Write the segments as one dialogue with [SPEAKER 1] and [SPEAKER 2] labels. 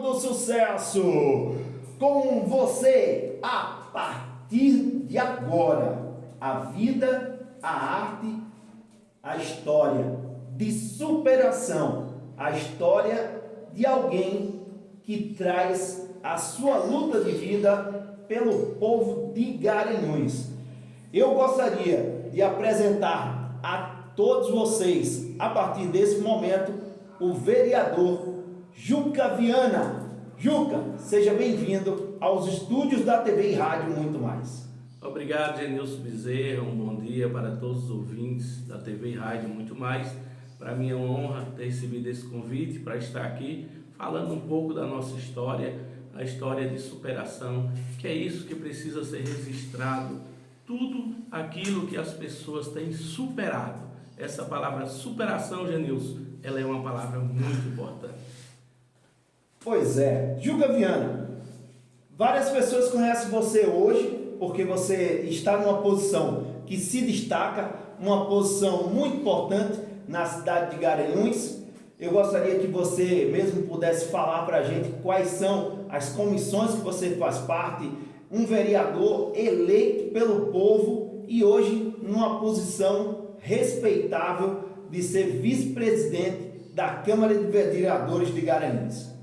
[SPEAKER 1] do Sucesso. Com você, a partir de agora, a vida, a arte, a história de superação, a história de alguém que traz a sua luta de vida pelo povo de Garanhuns. Eu gostaria de apresentar a todos vocês, a partir desse momento, o vereador Juca Viana. Juca, seja bem-vindo aos estúdios da TV e Rádio Muito Mais.
[SPEAKER 2] Obrigado, Genilson Bezerra. Um bom dia para todos os ouvintes da TV e Rádio Muito Mais. Para mim é uma honra ter recebido esse convite para estar aqui falando um pouco da nossa história, a história de superação, que é isso que precisa ser registrado, tudo aquilo que as pessoas têm superado. Essa palavra superação, Genilson, ela é uma palavra muito importante.
[SPEAKER 1] Pois é, Juca Viana, várias pessoas conhecem você hoje porque você está numa posição que se destaca, uma posição muito importante na cidade de Garanhuns. Eu gostaria que você mesmo pudesse falar para a gente quais são as comissões que você faz parte, um vereador eleito pelo povo e hoje numa posição respeitável de ser vice-presidente da Câmara de Vereadores de Garanhuns.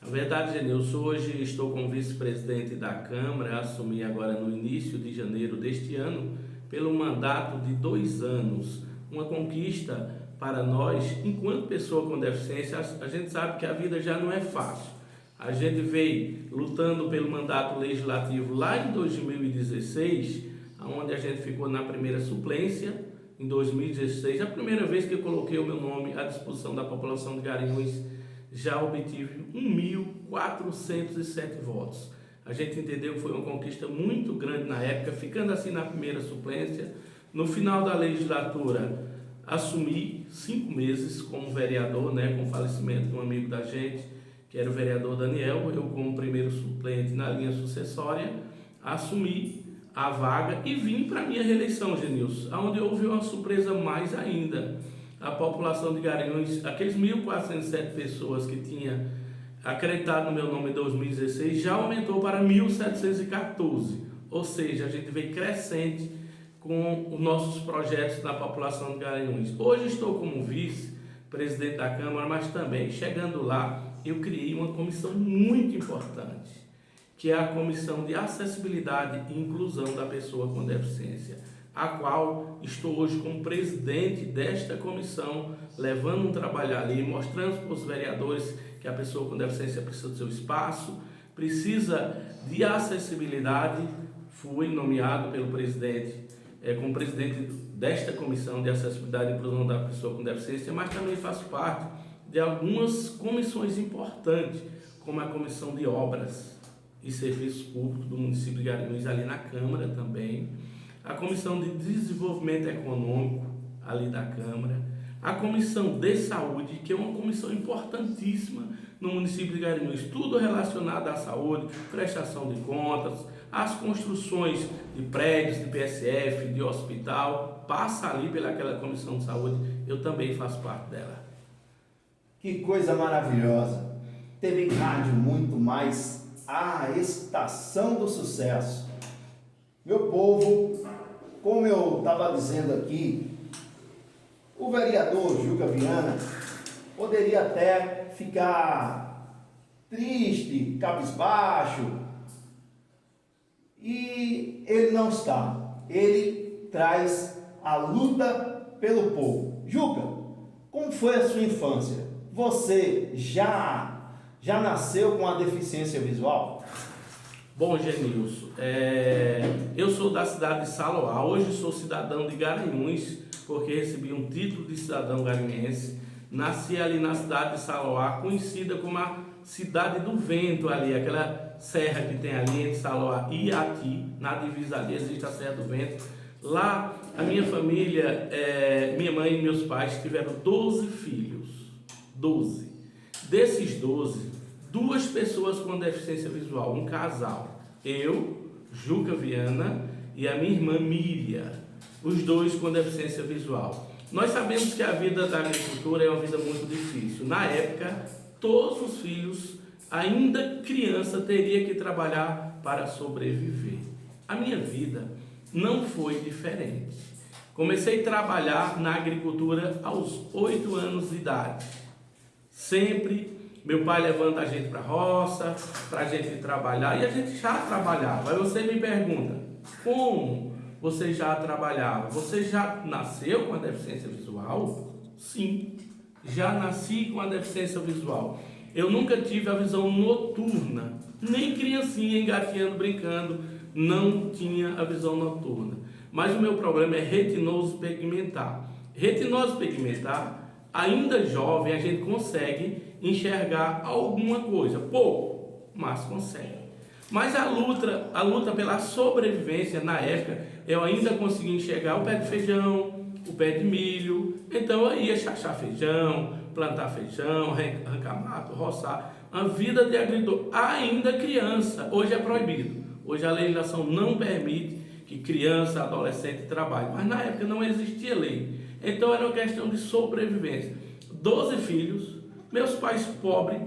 [SPEAKER 2] Na verdade, Genilson, hoje estou como vice-presidente da Câmara, assumi agora no início de janeiro deste ano, pelo mandato de 2 anos, uma conquista para nós, enquanto pessoa com deficiência. A gente sabe que a vida já não é fácil. A gente veio lutando pelo mandato legislativo lá em 2016, onde a gente ficou na primeira suplência, em 2016, a primeira vez que eu coloquei o meu nome à disposição da população de Garanhuns, já obtive 1.407 votos. A gente entendeu que foi uma conquista muito grande na época, ficando assim na primeira suplência. No final da legislatura, assumi 5 meses como vereador, com o falecimento de um amigo da gente, que era o vereador Daniel. Eu, como primeiro suplente na linha sucessória, assumi a vaga e vim para a minha reeleição, Genilson, onde houve uma surpresa mais ainda. A população de Garanhuns, aqueles 1.407 pessoas que tinha acreditado no meu nome em 2016, já aumentou para 1.714. Ou seja, a gente vem crescente com os nossos projetos na população de Garanhuns. Hoje estou como vice-presidente da Câmara, mas também, chegando lá, eu criei uma comissão muito importante, que é a Comissão de Acessibilidade e Inclusão da Pessoa com Deficiência, a qual estou hoje como presidente desta comissão, levando um trabalho ali, mostrando para os vereadores que a pessoa com deficiência precisa do seu espaço, precisa de acessibilidade. Fui nomeado pelo presidente como presidente desta comissão de acessibilidade e inclusão da pessoa com deficiência, mas também faço parte de algumas comissões importantes, como a Comissão de Obras e Serviços Públicos do município de Garanhuns, ali na Câmara também, a Comissão de Desenvolvimento Econômico ali da Câmara, a Comissão de Saúde, que é uma comissão importantíssima no município de Garanhuns, tudo relacionado à saúde, prestação de contas, as construções de prédios, de PSF, de hospital, passa ali pelaquela Comissão de Saúde, eu também faço parte dela.
[SPEAKER 1] Que coisa maravilhosa! TV e Rádio Muito Mais, a estação do sucesso. Meu povo, como eu estava dizendo aqui, o vereador Juca Viana poderia até ficar triste, cabisbaixo, e ele não está. Ele traz a luta pelo povo. Juca, como foi a sua infância? Você já nasceu com a deficiência visual?
[SPEAKER 2] Bom, Genilson, eu sou da cidade de Saloá, hoje sou cidadão de Garanhuns, porque recebi um título de cidadão garanhuense. Nasci ali na cidade de Saloá, conhecida como a Cidade do Vento ali, aquela serra que tem ali entre Saloá e Iati, na divisa ali existe a Serra do Vento. Lá, a minha família, minha mãe e meus pais tiveram 12 filhos, 12. Desses 12, 2 pessoas com deficiência visual, um casal, eu, Juca Viana, e a minha irmã Miriam, os 2 com deficiência visual. Nós sabemos que a vida da agricultura é uma vida muito difícil. Na época, todos os filhos ainda criança, teria que trabalhar para sobreviver. A minha vida não foi diferente. Comecei a trabalhar na agricultura aos 8 anos de idade. Sempre meu pai levando a gente para a roça, para a gente trabalhar, e a gente já trabalhava. Aí você me pergunta, como você já trabalhava? Você já nasceu com a deficiência visual? Sim, já nasci com a deficiência visual. Eu nunca tive a visão noturna, nem criancinha engateando, brincando, não tinha a visão noturna. Mas o meu problema é retinose pigmentar. Retinose pigmentar, ainda jovem, a gente consegue enxergar alguma coisa, pouco, mas consegue. Mas a luta pela sobrevivência, na época, eu ainda conseguia enxergar o pé de feijão, o pé de milho. Então eu ia chachar feijão, plantar feijão, arrancar mato, roçar. A vida de agricultor, ainda criança, hoje é proibido. Hoje a legislação não permite que criança, adolescente trabalhe. Mas na época não existia lei. Então era uma questão de sobrevivência. 12 filhos, meus pais pobres,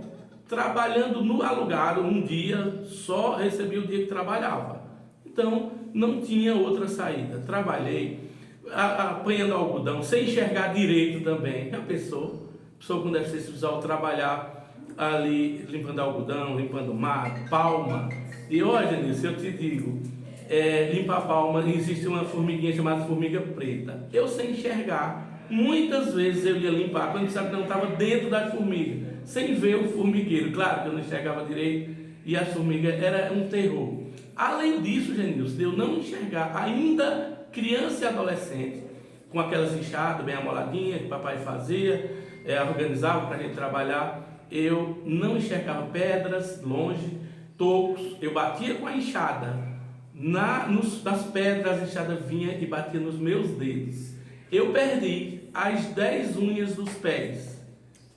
[SPEAKER 2] trabalhando no alugado, um dia só recebia o dia que trabalhava. Então não tinha outra saída. Trabalhei apanhando algodão, sem enxergar direito também. A pessoa com deficiência visual trabalhar ali limpando algodão, limpando mato, palma. E olha, Nilson, eu te digo, limpar palma, existe uma formiguinha chamada formiga preta. Eu sem enxergar, muitas vezes eu ia limpar, quando sabe que não estava dentro da formiga, sem ver o formigueiro. Claro que eu não enxergava direito e a formiga era um terror. Além disso, Genilson, de eu não enxergar, ainda criança e adolescente, com aquelas enxadas bem amoladinhas que o papai fazia, organizava para a gente trabalhar, eu não enxergava pedras longe, tocos, eu batia com a enxada nas pedras, a enxada vinha e batia nos meus dedos. Eu perdi as 10 unhas dos pés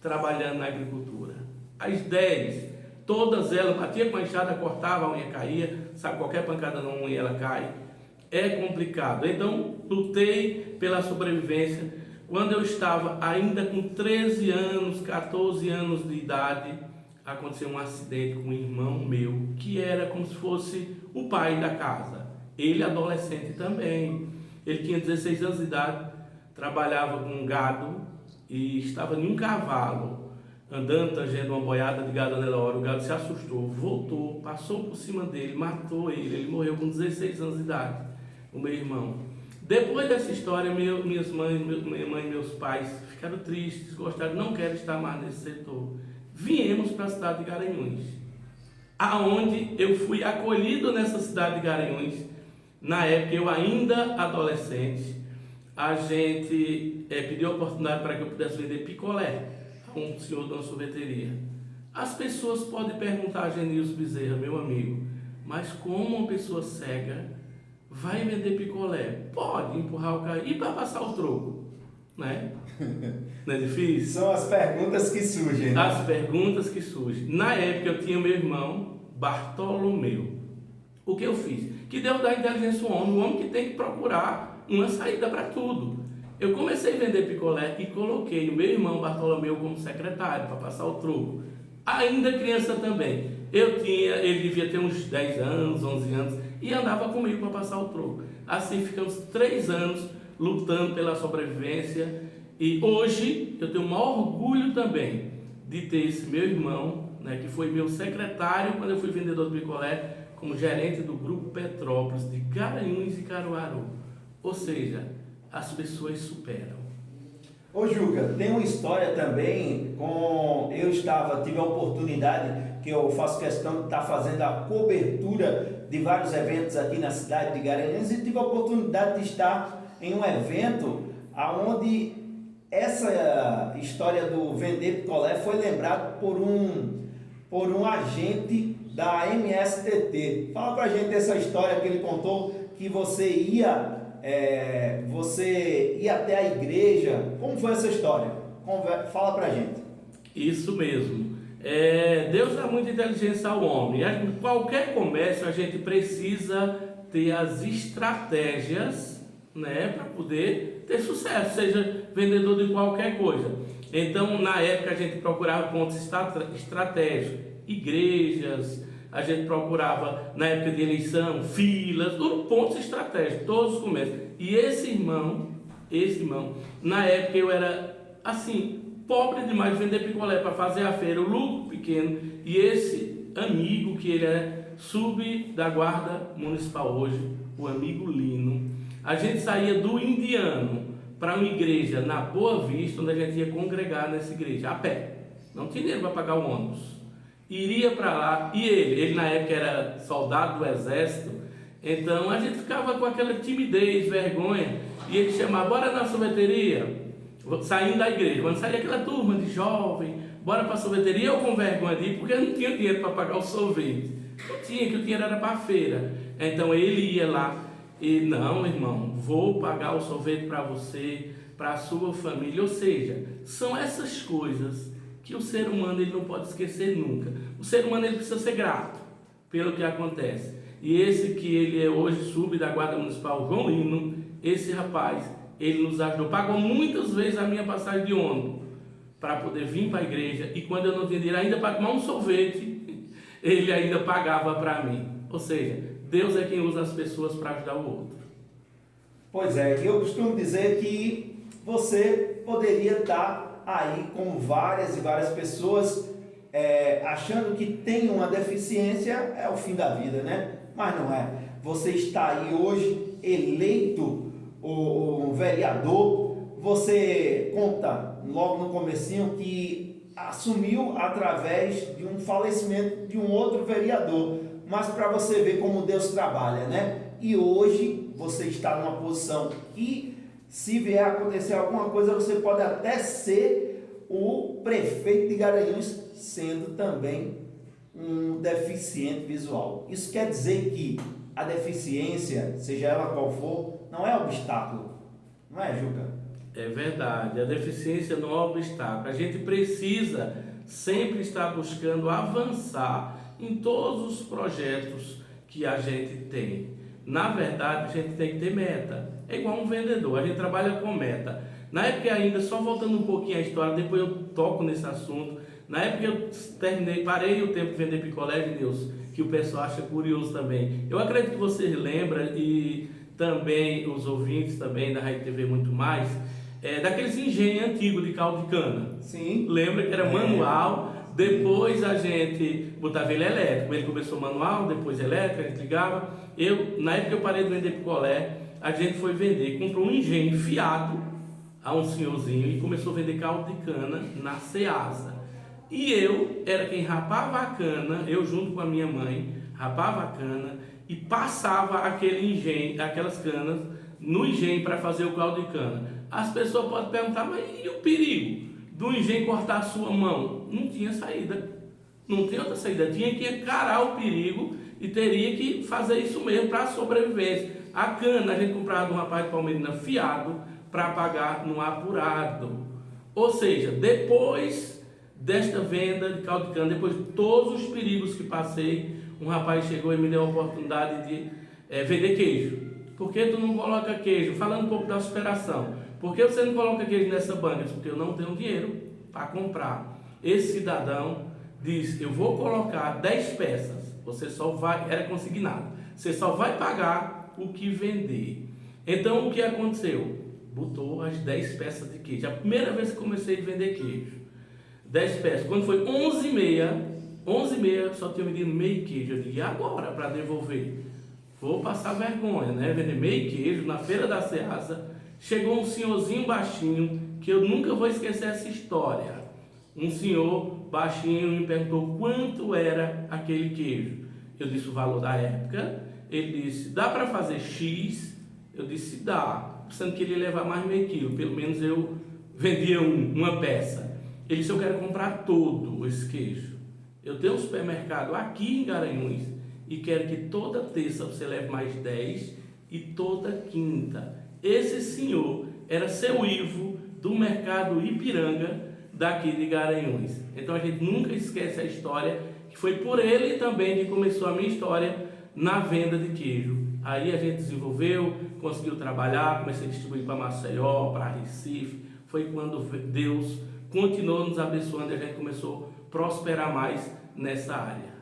[SPEAKER 2] trabalhando na agricultura. As 10, todas elas, batia com a enxada, cortava, a unha caía, sabe, qualquer pancada na unha ela cai. É complicado. Então, lutei pela sobrevivência. Quando eu estava ainda com 13 anos, 14 anos de idade, aconteceu um acidente com um irmão meu, que era como se fosse o pai da casa. Ele adolescente também. Ele tinha 16 anos de idade, trabalhava com gado e estava em um cavalo, andando, tangendo uma boiada de gado naquela hora. O gado se assustou, voltou, passou por cima dele, matou ele. Ele morreu com 16 anos de idade, o meu irmão. Depois dessa história, minha mãe e meus pais ficaram tristes, gostaram, não quero estar mais nesse setor. Viemos para a cidade de Garanhuns, aonde eu fui acolhido nessa cidade de Garanhuns. Na época, eu ainda adolescente, a gente pediu a oportunidade para que eu pudesse vender picolé a um senhor de uma sorveteria. As pessoas podem perguntar a Genilson Bezerra, meu amigo, mas como uma pessoa cega vai vender picolé? Pode empurrar o carro e para passar o troco, né? Não é difícil?
[SPEAKER 1] São as perguntas que surgem. Né?
[SPEAKER 2] As perguntas que surgem. Na época eu tinha meu irmão Bartolomeu. O que eu fiz? Que Deus dá inteligência ao homem, o homem que tem que procurar uma saída para tudo. Eu comecei a vender picolé e coloquei o meu irmão Bartolomeu como secretário para passar o troco. Ainda criança também. Ele devia ter uns 10 anos, 11 anos, e andava comigo para passar o troco. Assim ficamos 3 anos lutando pela sobrevivência. E hoje eu tenho o maior orgulho também de ter esse meu irmão, né, que foi meu secretário quando eu fui vendedor de picolé, como gerente do Grupo Petrópolis de Garanhuns e Caruaru. Ou seja, as pessoas superam.
[SPEAKER 1] Ô Juca, tem uma história também tive a oportunidade, que eu faço questão de estar fazendo a cobertura de vários eventos aqui na cidade de Garanhuns, e tive a oportunidade de estar em um evento onde essa história do vender picolé foi lembrado por um agente da MSTT. Fala pra gente essa história que ele contou, que você ia até a igreja. Como foi essa história? Fala pra gente.
[SPEAKER 2] Isso mesmo. Deus dá muita inteligência ao homem. Em qualquer comércio a gente precisa ter as estratégias, né, para poder ter sucesso, seja vendedor de qualquer coisa. Então, na época a gente procurava pontos estratégicos. igrejas, a gente procurava, na época de eleição, filas, pontos estratégicos, todos os comércios. E esse irmão, na época eu era, assim, pobre demais de vender picolé para fazer a feira, o lucro pequeno, e esse amigo, que ele é sub da guarda municipal hoje, o amigo Lino, a gente saía do Indiano para uma igreja na Boa Vista, onde a gente ia congregar nessa igreja, a pé, não tinha dinheiro para pagar o ônibus, iria para lá, e ele na época era soldado do exército, então a gente ficava com aquela timidez, vergonha, e ele chamava, bora na sorveteria, saindo da igreja, quando saía aquela turma de jovem, bora para a sorveteria, eu com vergonha de ir, porque eu não tinha dinheiro para pagar o sorvete, não tinha, que o dinheiro era para a feira, então ele ia lá, e não, irmão, vou pagar o sorvete para você, para a sua família, ou seja, são essas coisas que o ser humano ele não pode esquecer nunca. O ser humano ele precisa ser grato pelo que acontece. E esse que ele é hoje sub da guarda municipal, João Lino, esse rapaz, ele nos ajudou, pagou muitas vezes a minha passagem de ônibus para poder vir para a igreja, e quando eu não tinha dinheiro ainda para tomar um sorvete, ele ainda pagava para mim. Ou seja, Deus é quem usa as pessoas para ajudar o outro.
[SPEAKER 1] Pois é, eu costumo dizer que você poderia estar aí com várias e várias pessoas achando que tem uma deficiência, é o fim da vida, né? Mas não é. Você está aí hoje eleito o vereador, você conta logo no comecinho que assumiu através de um falecimento de um outro vereador, mas para você ver como Deus trabalha, né? E hoje você está numa posição que, se vier a acontecer alguma coisa, você pode até ser o prefeito de Garanhuns, sendo também um deficiente visual. Isso quer dizer que a deficiência, seja ela qual for, não é obstáculo, não é, Juca?
[SPEAKER 2] É verdade, a deficiência não é obstáculo. A gente precisa sempre estar buscando avançar em todos os projetos que a gente tem. Na verdade, a gente tem que ter meta. É igual um vendedor, a gente trabalha com meta. Na época ainda, só voltando um pouquinho à história, depois eu toco nesse assunto. Na época eu parei o tempo de vender picolé de Deus, que o pessoal acha curioso também. Eu acredito que vocês lembram, e também os ouvintes também da Rádio TV Muito Mais, daqueles engenhos antigos de caldo de cana.
[SPEAKER 1] Sim.
[SPEAKER 2] Lembra que era manual, depois a gente botava ele elétrico. Ele começou manual, depois elétrico, a gente ligava. Na época que eu parei de vender picolé, a gente foi vender, comprou um engenho fiado a um senhorzinho e começou a vender caldo de cana na Ceasa. E eu era quem rapava a cana, eu junto com a minha mãe, rapava a cana e passava aquele engenho, aquelas canas no engenho para fazer o caldo de cana. As pessoas podem perguntar, mas e o perigo do engenho cortar a sua mão? Não tinha saída, não tinha outra saída, tinha que encarar o perigo e teria que fazer isso mesmo para sobrevivência. A cana a gente comprava de um rapaz de Palmeirina fiado para pagar no apurado. Ou seja, depois desta venda de caldo de cana, depois de todos os perigos que passei, um rapaz chegou e me deu a oportunidade de vender queijo. Por que tu não coloca queijo? Falando um pouco da superação. Por que você não coloca queijo nessa banca? Porque eu não tenho dinheiro para comprar. Esse cidadão disse, eu vou colocar 10 peças, você só vai, era consignado, você só vai pagar o que vender. Então o que aconteceu? Botou as 10 peças de queijo. A primeira vez que comecei a vender queijo, 10 peças, quando foi 11h30, só tinha vendido meio queijo. Eu disse, e agora para devolver? Vou passar vergonha, né? Vender meio queijo na feira da Ceasa. Chegou um senhorzinho baixinho, que eu nunca vou esquecer essa história. Um senhor baixinho me perguntou quanto era aquele queijo. Eu disse o valor da época. Ele disse, dá para fazer X? Eu disse, dá. Pensando que ele ia levar mais meio quilo, pelo menos eu vendia uma peça. Ele disse, eu quero comprar todo esse queijo. Eu tenho um supermercado aqui em Garanhuns e quero que toda terça você leve mais 10 e toda quinta. Esse senhor era seu Ivo do mercado Ipiranga daqui de Garanhuns. Então a gente nunca esquece a história, que foi por ele também que começou a minha história na venda de queijo. Aí a gente desenvolveu, conseguiu trabalhar, comecei a distribuir para Maceió, para Recife. Foi quando Deus continuou nos abençoando e a gente começou a prosperar mais nessa área.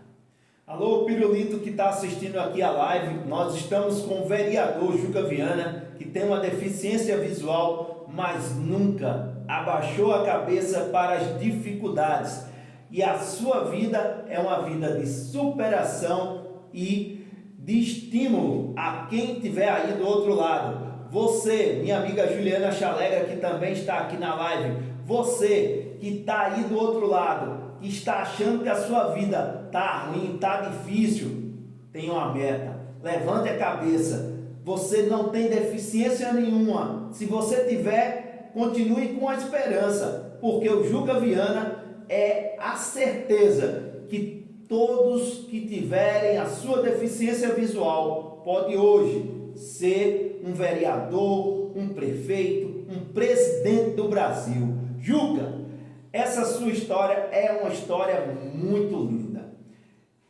[SPEAKER 1] Alô, Pirulito que está assistindo aqui a live, nós estamos com o vereador Juca Viana, que tem uma deficiência visual, mas nunca abaixou a cabeça para as dificuldades. E a sua vida é uma vida de superação e de estímulo a quem estiver aí do outro lado. Você, minha amiga Juliana Chalega, que também está aqui na live, você que está aí do outro lado, que está achando que a sua vida está ruim, está difícil, tem uma meta, levante a cabeça, você não tem deficiência nenhuma, se você tiver, continue com a esperança, porque o Juca Viana é a certeza que todos que tiverem a sua deficiência visual pode hoje ser um vereador, um prefeito, um presidente do Brasil. Juca, essa sua história é uma história muito linda.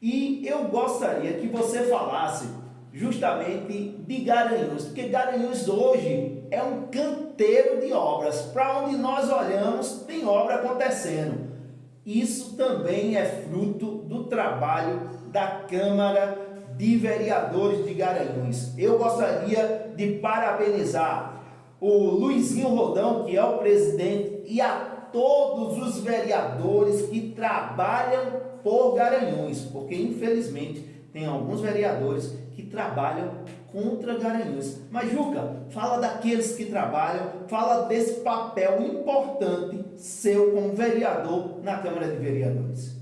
[SPEAKER 1] E eu gostaria que você falasse justamente de Garanhuns, porque Garanhuns hoje é um canteiro de obras. Para onde nós olhamos, tem obra acontecendo. Isso também é fruto do trabalho da Câmara de Vereadores de Garanhuns. Eu gostaria de parabenizar o Luizinho Rodão, que é o presidente, e a todos os vereadores que trabalham por Garanhuns, porque infelizmente tem alguns vereadores que trabalham contra Garanhuns. Mas Juca, fala daqueles que trabalham, fala desse papel importante seu como vereador na Câmara de Vereadores.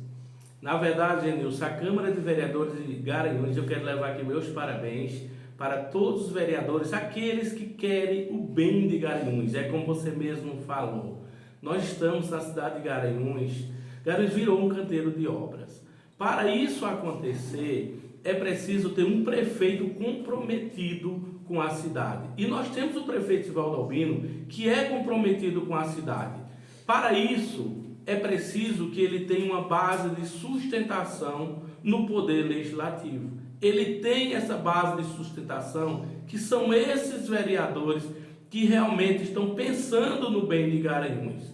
[SPEAKER 2] Na verdade, Genilson, a Câmara de Vereadores de Garanhuns, eu quero levar aqui meus parabéns para todos os vereadores, aqueles que querem o bem de Garanhuns, é como você mesmo falou. Nós estamos na cidade de Garanhuns, Garanhuns virou um canteiro de obras. Para isso acontecer, é preciso ter um prefeito comprometido com a cidade. E nós temos o prefeito Sivaldo Albino, que é comprometido com a cidade. Para isso, é preciso que ele tenha uma base de sustentação no poder legislativo. Ele tem essa base de sustentação, que são esses vereadores que realmente estão pensando no bem de Garanhuns.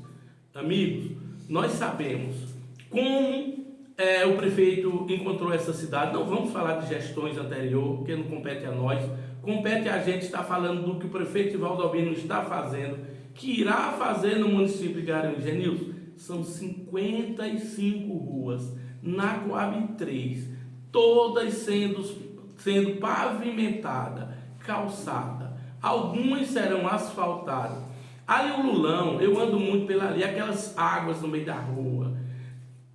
[SPEAKER 2] Amigos, nós sabemos como o prefeito encontrou essa cidade. Não vamos falar de gestões anteriores, porque não compete a nós, compete a gente estar falando do que o prefeito Sivaldo Albino está fazendo, que irá fazer no município de Garanhuns. Genilson, são 55 ruas na Coab 3, todas sendo pavimentada, calçada. Algumas serão asfaltadas. Ali o Lulão, eu ando muito pela ali, aquelas águas no meio da rua,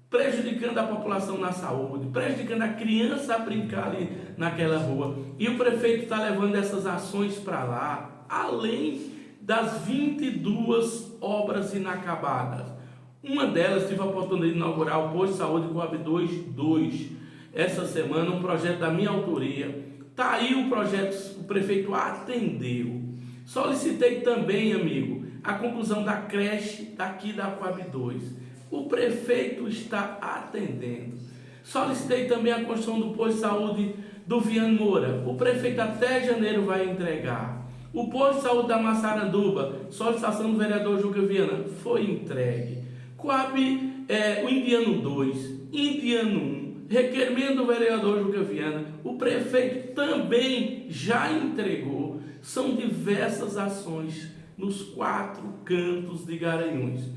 [SPEAKER 2] prejudicando a população na saúde, prejudicando a criança a brincar ali naquela rua. E o prefeito está levando essas ações para lá, além das 22 obras inacabadas. Uma delas, tive a oportunidade de inaugurar o posto de saúde Coab 2 essa semana, um projeto da minha autoria. Está aí o projeto, o prefeito atendeu. Solicitei também, amigo, a conclusão da creche daqui da Coab 2. O prefeito está atendendo. Solicitei também a construção do posto de saúde do Viano Moura. O prefeito até janeiro vai entregar. O posto de saúde da Massaranduba, solicitação do vereador Juca Viana, foi entregue. Coab, o Indiano 2, Indiano 1, requerimento do vereador Juca Viana, o prefeito também já entregou. São diversas ações nos 4 cantos de Garanhuns.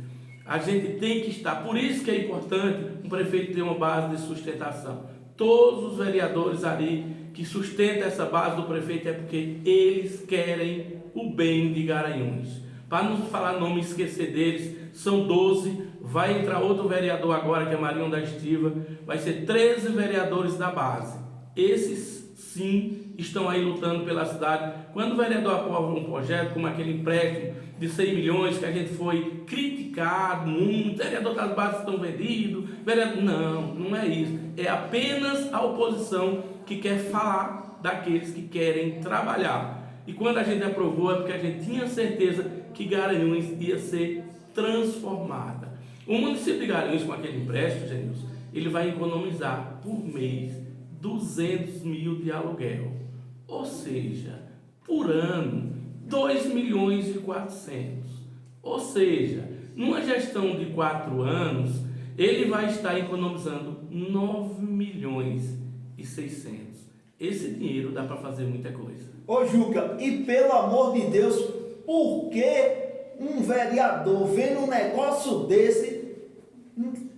[SPEAKER 2] A gente tem que estar, por isso que é importante um prefeito ter uma base de sustentação. Todos os vereadores ali que sustentam essa base do prefeito é porque eles querem o bem de Garanhuns. Para não falar nome e esquecer deles, são 12, vai entrar outro vereador agora, que é Marinho da Estiva, vai ser 13 vereadores da base. Esses, sim, estão aí lutando pela cidade. Quando o vereador aprova um projeto, como aquele empréstimo de 100 milhões, que a gente foi criticado muito, vereador das bases estão vendidos, vereador... Não é isso. É apenas a oposição que quer falar daqueles que querem trabalhar. E quando a gente aprovou, é porque a gente tinha certeza que Garanhuns ia ser transformada. O município de Garanhuns, com aquele empréstimo, Genilson, ele vai economizar por mês 200 mil de aluguel. Ou seja, por ano, 2 milhões e 400. Ou seja, numa gestão de 4 anos, ele vai estar economizando 9.600.000. Esse dinheiro dá para fazer muita coisa.
[SPEAKER 1] Ô Juca, e pelo amor de Deus, por que um vereador vendo um negócio desse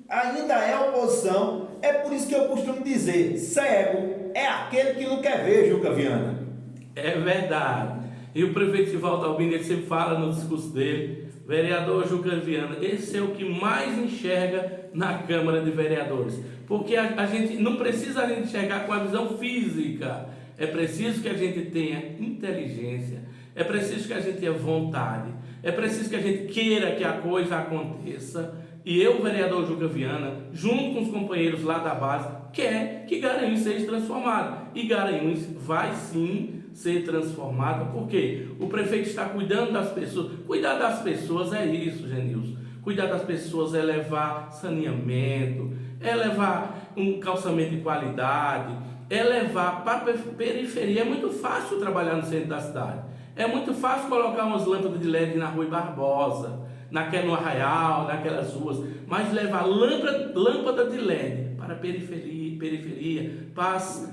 [SPEAKER 1] ainda é oposição? É por isso que eu costumo dizer, cego é aquele que não quer ver, Juca Viana.
[SPEAKER 2] É verdade. E o prefeito Divaldo Albino, ele sempre fala no discurso dele, vereador Juca Viana, esse é o que mais enxerga na Câmara de Vereadores. Porque a gente não precisa enxergar com a visão física. É preciso que a gente tenha inteligência. É preciso que a gente tenha vontade. É preciso que a gente queira que a coisa aconteça. E eu, vereador Juca Viana, junto com os companheiros lá da base, quer que Garanhuns seja transformado. E Garanhuns vai sim ser transformada, porque o prefeito está cuidando das pessoas. Cuidar das pessoas é isso, Genilson. Cuidar das pessoas é levar saneamento, é levar um calçamento de qualidade, é levar para a periferia. É muito fácil trabalhar no centro da cidade. É muito fácil colocar umas lâmpadas de LED na Rui Barbosa, no Arraial, naquelas ruas, mas levar lâmpada de LED para a periferia, para as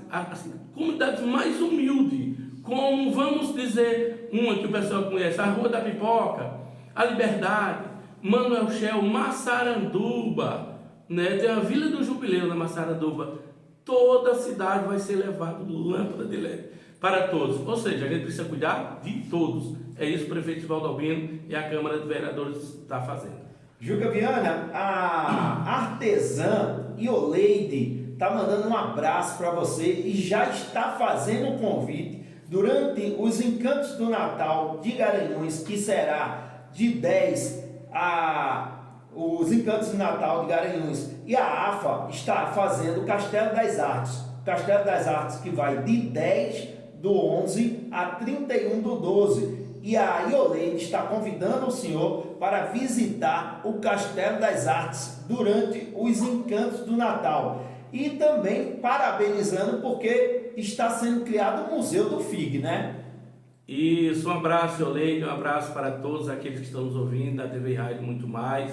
[SPEAKER 2] comunidades mais humildes, como, vamos dizer, uma que o pessoal conhece, a Rua da Pipoca, a Liberdade, Manuel Shell, Massaranduba, né? Tem a Vila do Jubileu na Massaranduba. Toda a cidade vai ser levada lâmpada de LED para todos. Ou seja, a gente precisa cuidar de todos. É isso que o prefeito Divaldo Albino e a Câmara de Vereadores está fazendo.
[SPEAKER 1] Juca Viana, a artesã Ioleide está mandando um abraço para você e já está fazendo um convite durante os Encantos do Natal de Garanhuns, que será de 10 os Encantos do Natal de Garanhuns. E a AFA está fazendo o Castelo das Artes. Castelo das Artes que vai de 10 do 11 a 31 do 12. E a Ioleide está convidando o senhor para visitar o Castelo das Artes durante os Encantos do Natal. E também parabenizando porque está sendo criado o Museu do FIG, né?
[SPEAKER 2] Isso, um abraço, Ioleide, um abraço para todos aqueles que estão nos ouvindo da TV e Rádio Muito Mais.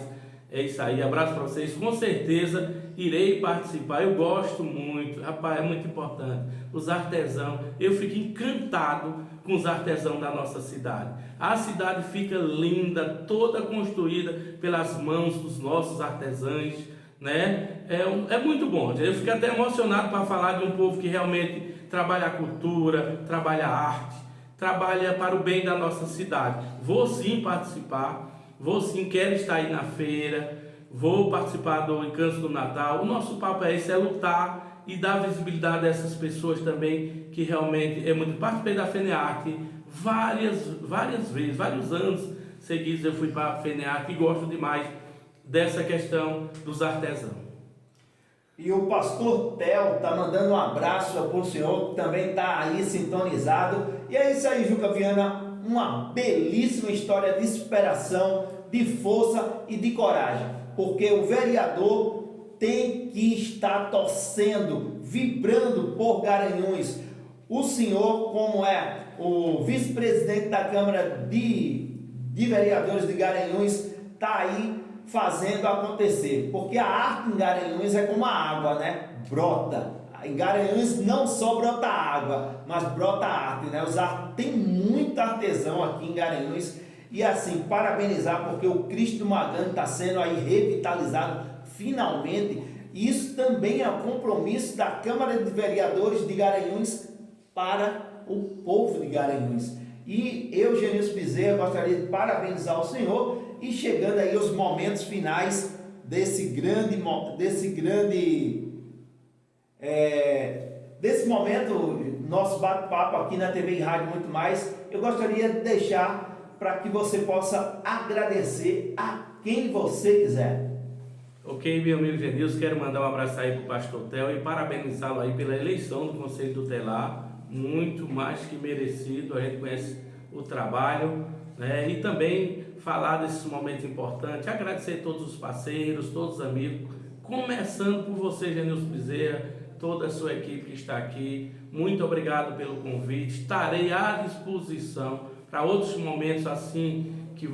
[SPEAKER 2] É isso aí, abraço para vocês. Com certeza irei participar. Eu gosto muito, rapaz, é muito importante. Os artesãos, eu fico encantado com os artesãos da nossa cidade. A cidade fica linda, toda construída pelas mãos dos nossos artesãos, né? É muito bom. Eu fico até emocionado para falar de um povo que realmente trabalha a cultura, trabalha a arte, trabalha para o bem da nossa cidade. Vou sim participar. Vou sim, quero estar aí na feira, vou participar do Encanto do Natal. O nosso papo é esse, é lutar e dar visibilidade a essas pessoas também, que realmente é muito. Participei da FENEARTE várias vezes, vários anos seguidos eu fui para a FENEARTE e gosto demais dessa questão dos artesãos.
[SPEAKER 1] E o pastor Theo está mandando um abraço para o senhor, que também está aí sintonizado. E é isso aí, Juca Viana. Uma belíssima história de superação, de força e de coragem, porque o vereador tem que estar torcendo, vibrando por Garanhuns. O senhor, como é o vice-presidente da Câmara de Vereadores de Garanhuns, está aí fazendo acontecer, porque a arte em Garanhuns é como a água, né? Brota. Em Garanhuns não só brota água, mas brota arte, né? Tem muito artesão aqui em Garanhuns. E assim, parabenizar porque o Cristo do Magano está sendo aí revitalizado finalmente. E isso também é um compromisso da Câmara de Vereadores de Garanhuns para o povo de Garanhuns. E eu, Genilson Bezerra, gostaria de parabenizar o senhor e chegando aí os momentos finais desse momento, nosso bate-papo aqui na TV e Rádio Muito Mais, eu gostaria de deixar para que você possa agradecer a quem você quiser.
[SPEAKER 2] Ok, meu amigo Genilson, quero mandar um abraço aí para o pastor Theo e parabenizá-lo aí pela eleição do Conselho Tutelar, muito mais que merecido, a gente conhece o trabalho, né? E também falar desses momentos importantes, agradecer a todos os parceiros, todos os amigos, começando por você, Genilson Bezerra, toda a sua equipe que está aqui, muito obrigado pelo convite, estarei à disposição para outros momentos assim que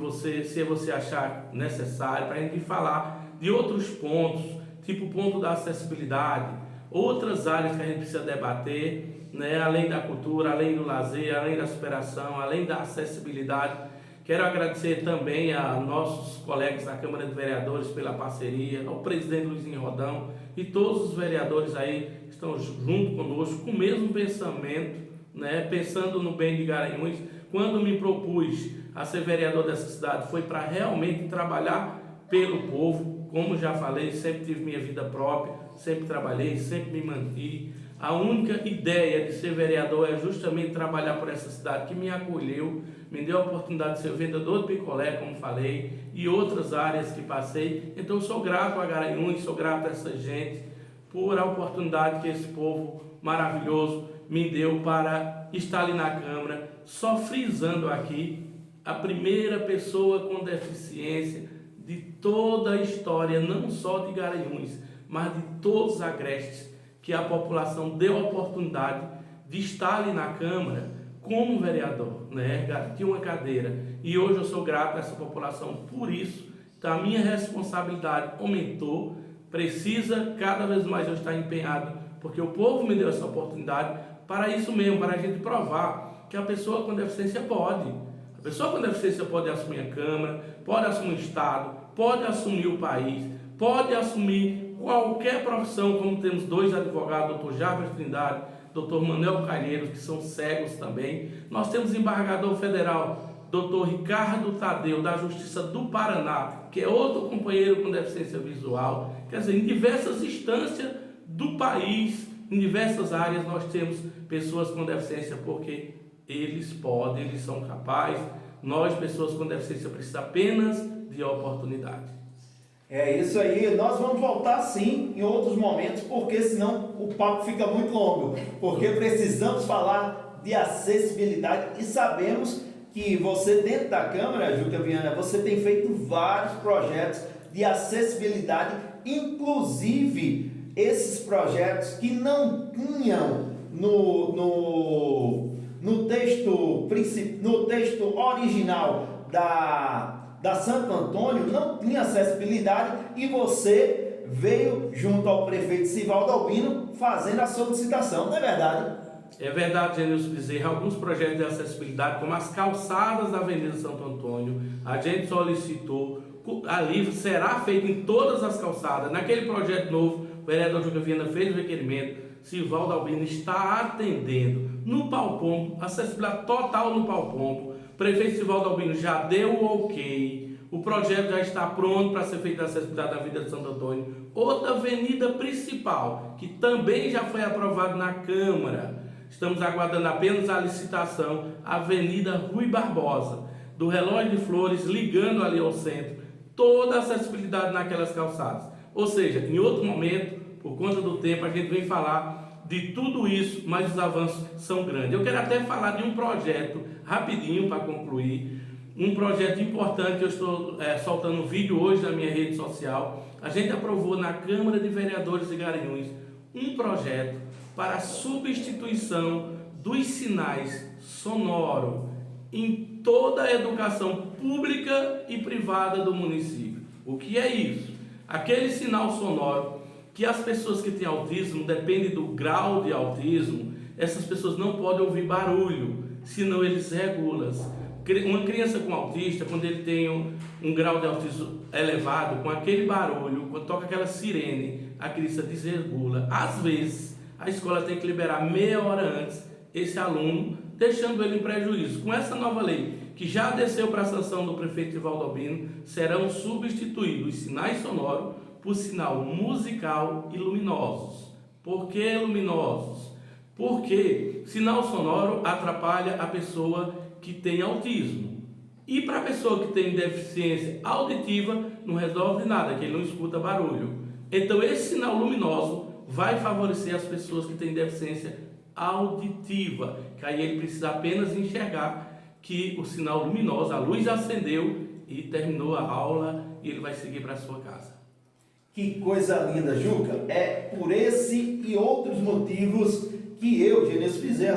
[SPEAKER 2] se você achar necessário, para a gente falar de outros pontos tipo o ponto da acessibilidade, outras áreas que a gente precisa debater, né? Além da cultura, além do lazer, além da superação, além da acessibilidade. Quero agradecer também a nossos colegas da Câmara de Vereadores pela parceria, ao presidente Luizinho Rodão e todos os vereadores aí que estão junto conosco com o mesmo pensamento, né? Pensando no bem de Garanhuns. Quando me propus a ser vereador dessa cidade, foi para realmente trabalhar pelo povo. Como já falei, sempre tive minha vida própria, sempre trabalhei, sempre me mantive. A única ideia de ser vereador é justamente trabalhar por essa cidade que me acolheu, me deu a oportunidade de ser vendedor de picolé, como falei, e outras áreas que passei. Então eu sou grato a Garanhuns, sou grato a essa gente por a oportunidade que esse povo maravilhoso me deu para estar ali na Câmara, só frisando aqui, a primeira pessoa com deficiência de toda a história, não só de Garanhuns, mas de todos os agrestes, que a população deu a oportunidade de estar ali na Câmara como vereador, né? Garantir uma cadeira. E hoje eu sou grato a essa população por isso. Então a minha responsabilidade aumentou, precisa cada vez mais eu estar empenhado, porque o povo me deu essa oportunidade para isso mesmo, para a gente provar que a pessoa com deficiência pode. A pessoa com deficiência pode assumir a Câmara, pode assumir o Estado, pode assumir o país, pode assumir qualquer profissão, como temos dois advogados, Dr. Jarbas Trindade, Dr. Manuel Calheiros, que são cegos também. Nós temos embargador federal, Dr. Ricardo Tadeu, da Justiça do Paraná, que é outro companheiro com deficiência visual. Quer dizer, em diversas instâncias do país, em diversas áreas, nós temos pessoas com deficiência, porque eles podem, eles são capazes. Nós, pessoas com deficiência, precisamos apenas de oportunidade.
[SPEAKER 1] É isso aí, nós vamos voltar sim em outros momentos, porque senão o papo fica muito longo, porque precisamos falar de acessibilidade e sabemos que você dentro da Câmara, Juca Viana, você tem feito vários projetos de acessibilidade, inclusive esses projetos que não tinham no texto original da Santo Antônio, não tinha acessibilidade, e você veio junto ao prefeito Sivaldo Albino fazendo a solicitação, não é verdade?
[SPEAKER 2] É verdade, Genilson Bezerra. Alguns projetos de acessibilidade, como as calçadas da Avenida Santo Antônio, a gente solicitou, ali será feito em todas as calçadas. Naquele projeto novo, o vereador Juca Viana fez o requerimento, Sivaldo Albino está atendendo no Palpombo, acessibilidade total no Palpombo. O prefeito Sivaldo Albino já deu o ok, o projeto já está pronto para ser feito a acessibilidade da Avenida de Santo Antônio. Outra avenida principal, que também já foi aprovada na Câmara, estamos aguardando apenas a licitação, a Avenida Rui Barbosa, do Relógio de Flores, ligando ali ao centro, toda a acessibilidade naquelas calçadas. Ou seja, em outro momento, por conta do tempo, a gente vem falar de tudo isso, mas os avanços são grandes. Eu quero até falar de um projeto, rapidinho para concluir, um projeto importante que eu estou soltando um vídeo hoje na minha rede social. A gente aprovou na Câmara de Vereadores de Garanhuns um projeto para a substituição dos sinais sonoros em toda a educação pública e privada do município. O que é isso? Aquele sinal sonoro que as pessoas que têm autismo, depende do grau de autismo, essas pessoas não podem ouvir barulho, senão eles regulam. Uma criança com autista, quando ele tem um grau de autismo elevado, com aquele barulho, quando toca aquela sirene, a criança desregula. Às vezes, a escola tem que liberar meia hora antes esse aluno, deixando ele em prejuízo. Com essa nova lei, que já desceu para a sanção do prefeito Sivaldo Albino, serão substituídos os sinais sonoros por sinal musical e luminosos. Por que luminosos? Porque sinal sonoro atrapalha a pessoa que tem autismo. E para a pessoa que tem deficiência auditiva, não resolve nada, que ele não escuta barulho. Então esse sinal luminoso vai favorecer as pessoas que têm deficiência auditiva, que aí ele precisa apenas enxergar que o sinal luminoso, a luz acendeu e terminou a aula, e ele vai seguir para a sua casa.
[SPEAKER 1] Que coisa linda, Juca! É por esse e outros motivos que eu, Genilson Bezerra,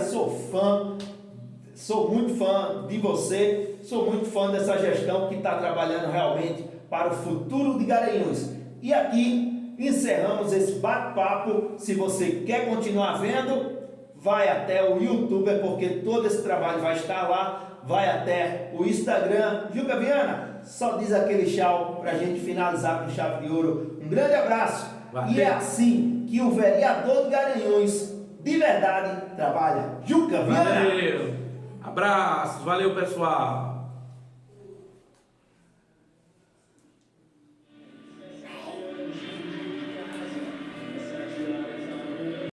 [SPEAKER 1] sou muito fã de você, sou muito fã dessa gestão que está trabalhando realmente para o futuro de Garanhuns. E aqui encerramos esse bate-papo. Se você quer continuar vendo, vai até o YouTube, porque todo esse trabalho vai estar lá. Vai até o Instagram. Juca Viana, só diz aquele tchau para a gente finalizar com chave de ouro. Um grande abraço.
[SPEAKER 2] Valeu.
[SPEAKER 1] E é assim que o vereador de Garanhuns, de verdade, trabalha. Juca Viana.
[SPEAKER 2] Valeu. Abraço. Valeu, pessoal.